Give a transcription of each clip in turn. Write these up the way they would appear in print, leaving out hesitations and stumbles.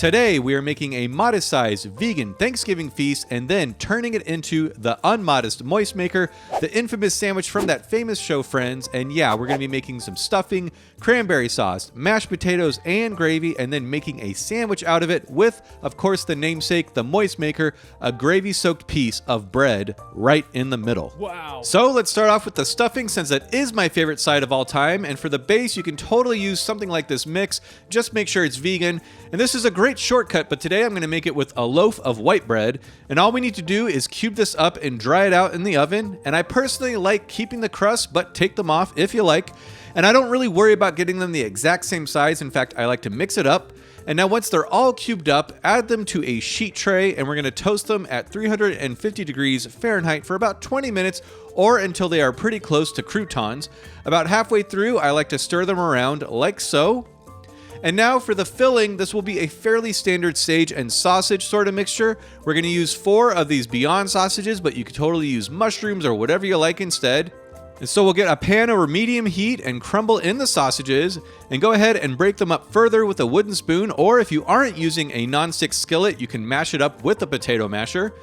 Today, we are making a modest-sized vegan Thanksgiving feast and then turning it into the unmodest moist maker, the infamous sandwich from that famous show Friends. And yeah, we're going to be making some stuffing, cranberry sauce, mashed potatoes, and gravy, and then making a sandwich out of it with, of course, the namesake, the moist maker, a gravy-soaked piece of bread right in the middle. Wow. So let's start off with the stuffing, since that is my favorite side of all time. And for the base, you can totally use something like this mix. Just make sure it's vegan. And this is a great shortcut, but today I'm going to make it with a loaf of white bread. And all we need to do is cube this up and dry it out in the oven. And I personally like keeping the crust, but take them off if you like. And I don't really worry about getting them the exact same size. In fact, I like to mix it up. And now once they're all cubed up, add them to a sheet tray, and we're going to toast them at 350 degrees Fahrenheit for about 20 minutes or until they are pretty close to croutons. About halfway through, I like to stir them around like so. And now for the filling, this will be a fairly standard sage and sausage sort of mixture. We're going to use 4 of these Beyond sausages, but you could totally use mushrooms or whatever you like instead. And so we'll get a pan over medium heat and crumble in the sausages and go ahead and break them up further with a wooden spoon, or if you aren't using a non-stick skillet, you can mash it up with a potato masher.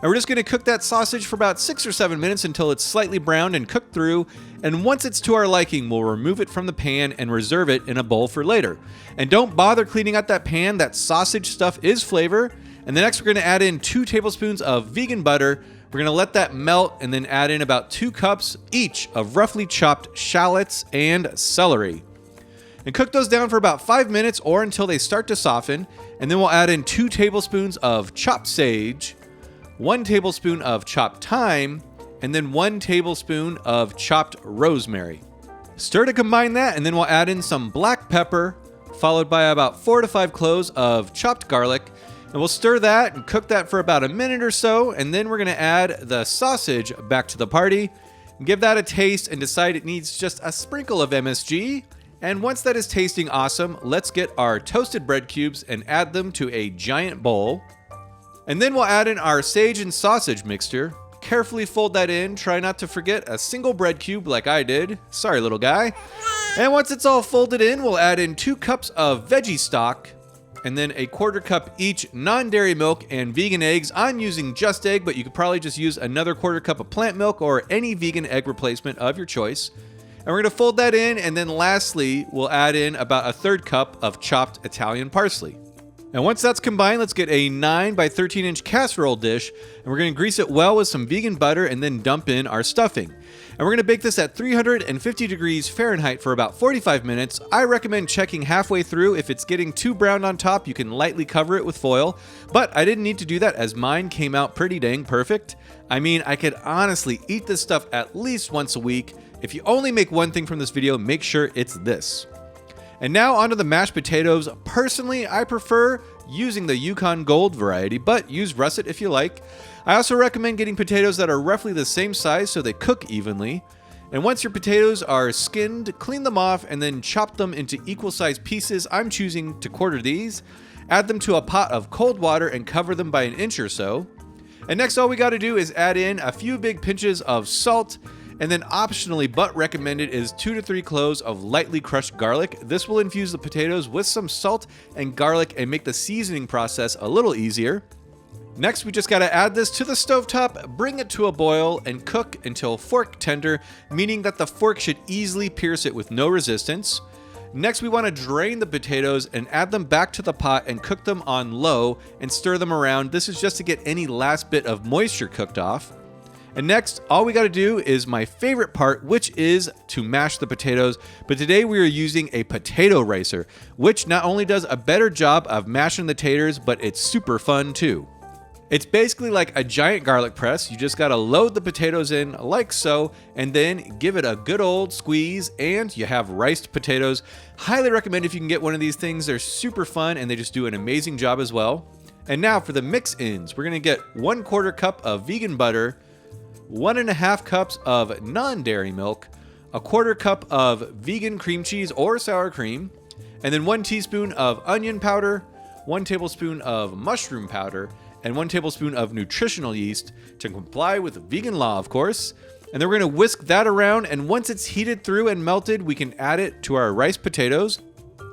And we're just going to cook that sausage for about 6 or 7 minutes until it's slightly browned and cooked through. And once it's to our liking, we'll remove it from the pan and reserve it in a bowl for later. And don't bother cleaning out that pan, that sausage stuff is flavor. And then next we're going to add in 2 tablespoons of vegan butter. We're going to let that melt and then add in about 2 cups each of roughly chopped shallots and celery. And cook those down for about 5 minutes or until they start to soften. And then we'll add in 2 tablespoons of chopped sage, 1 tablespoon of chopped thyme, and then 1 tablespoon of chopped rosemary. Stir to combine that, and then we'll add in some black pepper, followed by about 4 to 5 cloves of chopped garlic. And we'll stir that and cook that for about a minute or so, and then we're going to add the sausage back to the party, give that a taste, and decide it needs just a sprinkle of MSG. And once that is tasting awesome, let's get our toasted bread cubes and add them to a giant bowl. And then we'll add in our sage and sausage mixture. Carefully fold that in, try not to forget a single bread cube like I did. Sorry, little guy. And once it's all folded in, we'll add in 2 cups of veggie stock, and then a 1/4 cup each non-dairy milk and vegan eggs. I'm using Just Egg, but you could probably just use another 1/4 cup of plant milk or any vegan egg replacement of your choice. And we're going to fold that in, and then lastly, we'll add in about a 1/3 cup of chopped Italian parsley. And once that's combined, let's get a 9 by 13 inch casserole dish, and we're going to grease it well with some vegan butter and then dump in our stuffing. And we're going to bake this at 350 degrees Fahrenheit for about 45 minutes. I recommend checking halfway through. If it's getting too brown on top, you can lightly cover it with foil. But I didn't need to do that as mine came out pretty dang perfect. I mean, I could honestly eat this stuff at least once a week. If you only make one thing from this video, make sure it's this. And now onto the mashed potatoes. Personally, I prefer using the Yukon Gold variety, but use russet if you like. I also recommend getting potatoes that are roughly the same size so they cook evenly. And once your potatoes are skinned, clean them off and then chop them into equal sized pieces. I'm choosing to quarter these. Add them to a pot of cold water and cover them by 1 inch or so. And next all we got to do is add in a few big pinches of salt. And then optionally, but recommended, is 2 to 3 cloves of lightly crushed garlic. This will infuse the potatoes with some salt and garlic and make the seasoning process a little easier. Next, we just gotta add this to the stovetop, bring it to a boil, and cook until fork tender, meaning that the fork should easily pierce it with no resistance. Next, we want to drain the potatoes and add them back to the pot and cook them on low and stir them around. This is just to get any last bit of moisture cooked off. And next, all we got to do is my favorite part, which is to mash the potatoes. But today we are using a potato ricer, which not only does a better job of mashing the taters, but it's super fun too. It's basically like a giant garlic press. You just got to load the potatoes in like so, and then give it a good old squeeze, and you have riced potatoes. Highly recommend if you can get one of these things. They're super fun, and they just do an amazing job as well. And now for the mix-ins, we're going to get 1/4 cup of vegan butter, 1.5 cups of non-dairy milk, a 1/4 cup of vegan cream cheese or sour cream, and then 1 teaspoon of onion powder, 1 tablespoon of mushroom powder, and 1 tablespoon of nutritional yeast to comply with vegan law, of course. And then we're going to whisk that around, and once it's heated through and melted, we can add it to our riced potatoes.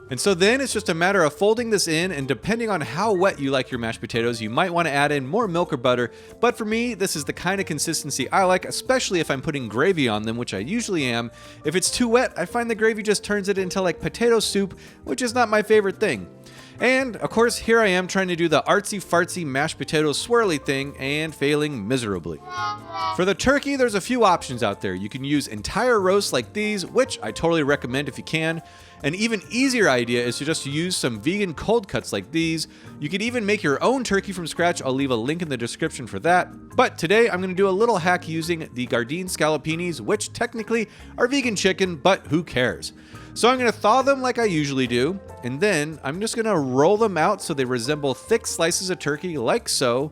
And so then it's just a matter of folding this in, and depending on how wet you like your mashed potatoes, you might want to add in more milk or butter. But for me, this is the kind of consistency I like, especially if I'm putting gravy on them, which I usually am. If it's too wet, I find the gravy just turns it into like potato soup, which is not my favorite thing. And of course, here I am trying to do the artsy fartsy mashed potato swirly thing and failing miserably. For the turkey, there's a few options out there. You can use entire roasts like these, which I totally recommend if you can. An even easier idea is to just use some vegan cold cuts like these. You could even make your own turkey from scratch. I'll leave a link in the description for that. But today I'm going to do a little hack using the Gardein scallopinis, which technically are vegan chicken, but who cares? So I'm going to thaw them like I usually do, and then I'm just going to roll them out so they resemble thick slices of turkey like so.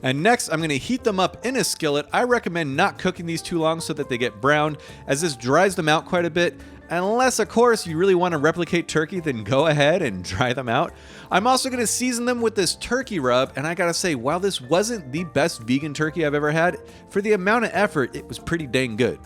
And next, I'm going to heat them up in a skillet. I recommend not cooking these too long so that they get browned, as this dries them out quite a bit. Unless, of course, you really want to replicate turkey, then go ahead and dry them out. I'm also going to season them with this turkey rub, and I gotta say, while this wasn't the best vegan turkey I've ever had, for the amount of effort, it was pretty dang good.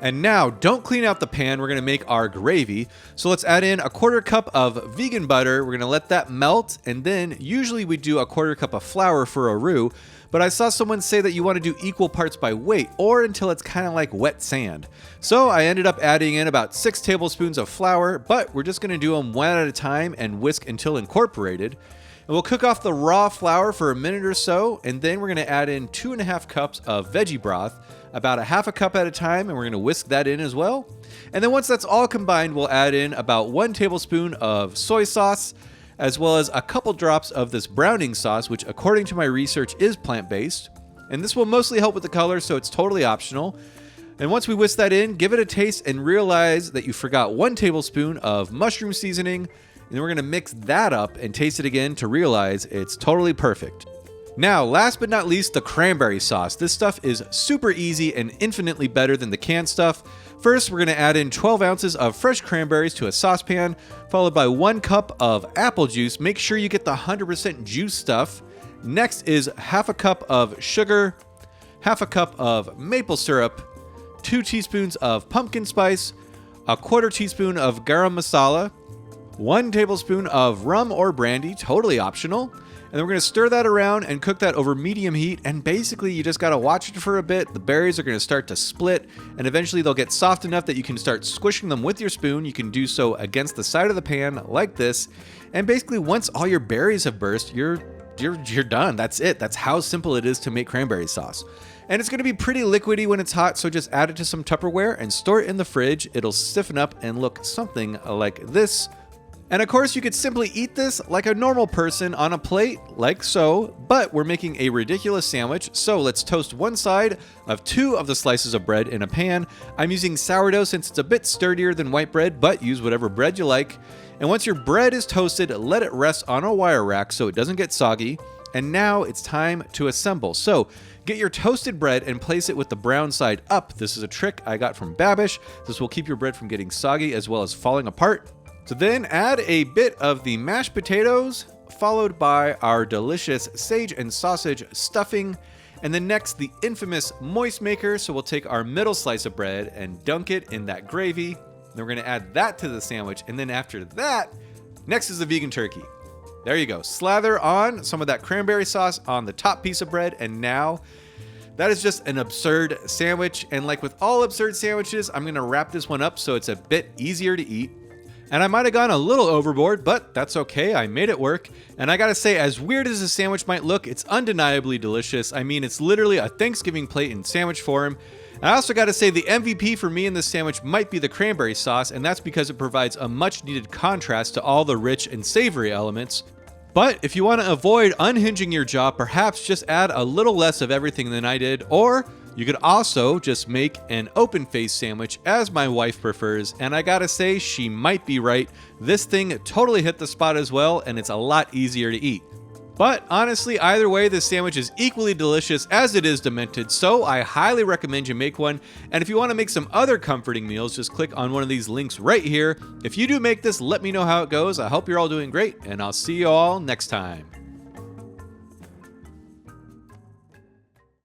And now, don't clean out the pan, we're going to make our gravy. So let's add in a 1/4 cup of vegan butter, we're going to let that melt, and then usually we do a 1/4 cup of flour for a roux, but I saw someone say that you want to do equal parts by weight, or until it's kind of like wet sand. So I ended up adding in about 6 tablespoons of flour, but we're just going to do them one at a time and whisk until incorporated. And we'll cook off the raw flour for a minute or so, and then we're going to add in 2.5 cups of veggie broth, about 1/2 cup at a time, and we're going to whisk that in as well. And then once that's all combined, we'll add in about 1 tablespoon of soy sauce, as well as a couple drops of this browning sauce, which according to my research is plant-based. And this will mostly help with the color, so it's totally optional. And once we whisk that in, give it a taste and realize that you forgot 1 tablespoon of mushroom seasoning. And then we're going to mix that up and taste it again to realize it's totally perfect. Now, last but not least, the cranberry sauce. This stuff is super easy and infinitely better than the canned stuff. First, we're going to add in 12 ounces of fresh cranberries to a saucepan, followed by 1 cup of apple juice. Make sure you get the 100% juice stuff. Next is 1/2 cup of sugar, 1/2 cup of maple syrup, 2 teaspoons of pumpkin spice, a 1/4 teaspoon of garam masala, 1 tablespoon of rum or brandy, totally optional. And then we're going to stir that around and cook that over medium heat. And basically, you just got to watch it for a bit. The berries are going to start to split, and eventually they'll get soft enough that you can start squishing them with your spoon. You can do so against the side of the pan like this. And basically, once all your berries have burst, you're done. That's it. That's how simple it is to make cranberry sauce. And it's going to be pretty liquidy when it's hot, so just add it to some Tupperware and store it in the fridge. It'll stiffen up and look something like this. And of course, you could simply eat this like a normal person on a plate, like so, but we're making a ridiculous sandwich, so let's toast one side of 2 of the slices of bread in a pan. I'm using sourdough since it's a bit sturdier than white bread, but use whatever bread you like. And once your bread is toasted, let it rest on a wire rack so it doesn't get soggy. And now it's time to assemble. So get your toasted bread and place it with the brown side up. This is a trick I got from Babish. This will keep your bread from getting soggy as well as falling apart. So then add a bit of the mashed potatoes, followed by our delicious sage and sausage stuffing, and then next the infamous moist maker. So we'll take our middle slice of bread and dunk it in that gravy. Then we're going to add that to the sandwich, and then after that, next is the vegan turkey. There you go. Slather on some of that cranberry sauce on the top piece of bread, and now that is just an absurd sandwich. And like with all absurd sandwiches, I'm going to wrap this one up so it's a bit easier to eat. And I might have gone a little overboard, but that's okay. I made it work. And I gotta say, as weird as a sandwich might look, it's undeniably delicious. I mean, it's literally a Thanksgiving plate in sandwich form. And I also gotta say, the MVP for me in this sandwich might be the cranberry sauce, and that's because it provides a much needed contrast to all the rich and savory elements. But if you want to avoid unhinging your jaw, perhaps just add a little less of everything than I did, or you could also just make an open face sandwich as my wife prefers, and I gotta say, she might be right. This thing totally hit the spot as well, and it's a lot easier to eat. But honestly, either way, this sandwich is equally delicious as it is demented, so I highly recommend you make one. And if you want to make some other comforting meals, just click on one of these links right here. If you do make this, let me know how it goes. I hope you're all doing great, and I'll see you all next time.